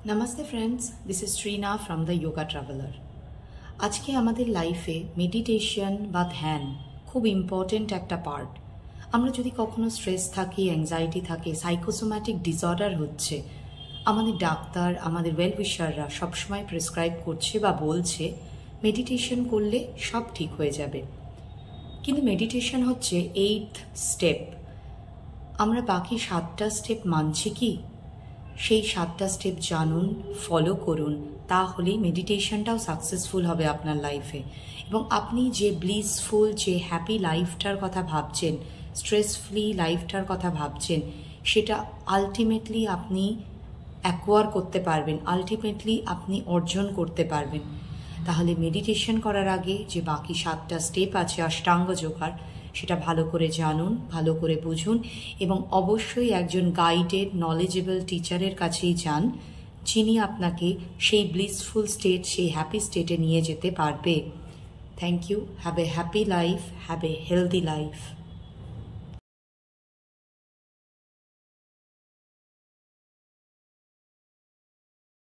Namaste friends, this is Trina from the Yoga Traveler. আজকে আমাদের লাইফে মেডিটেশন বা ধ্যান খুব ইম্পর্টেন্ট একটা পার্ট। আমরা যদি কখনো স্ট্রেস থাকি, অ্যাংজাইটি থাকে, সাইকোসোম্যাটিক ডিসঅর্ডার হচ্ছে, আমাদের ডাক্তার, আমাদের ওয়েল উইশাররা সবসময় প্রেসক্রাইব করছে বা বলছে মেডিটেশন করলে সব ঠিক হয়ে যাবে। কিন্তু মেডিটেশন হচ্ছে 8th স্টেপ। আমরা বাকি 7টা স্টেপ মানছি কি? সেই 7টা স্টেপ জানুন, ফলো করুন, তাহলেই মেডিটেশনটাও সাকসেসফুল হবে আপনার লাইফে। এবং আপনি যে ব্লিসফুল, যে হ্যাপি লাইফটার কথা ভাবছেন, স্ট্রেস ফ্রি লাইফটার কথা ভাবছেন, সেটা আলটিমেটলি আপনি অ্যাকোয়ার করতে পারবেন, আলটিমেটলি আপনি অর্জন করতে পারবেন। তাহলে মেডিটেশন করার আগে যে বাকি 7টা স্টেপ আছে অষ্টাঙ্গ যোগার, সেটা ভালো করে জানুন, ভালো করে বুঝুন এবং অবশ্যই একজন গাইডেড নলেজেবল টিচারের কাছেই যান, যিনি আপনাকে সেই ব্লিসফুল স্টেট, সেই হ্যাপি স্টেটে নিয়ে যেতে পারবে। Thank you. Have a happy life, have a healthy life.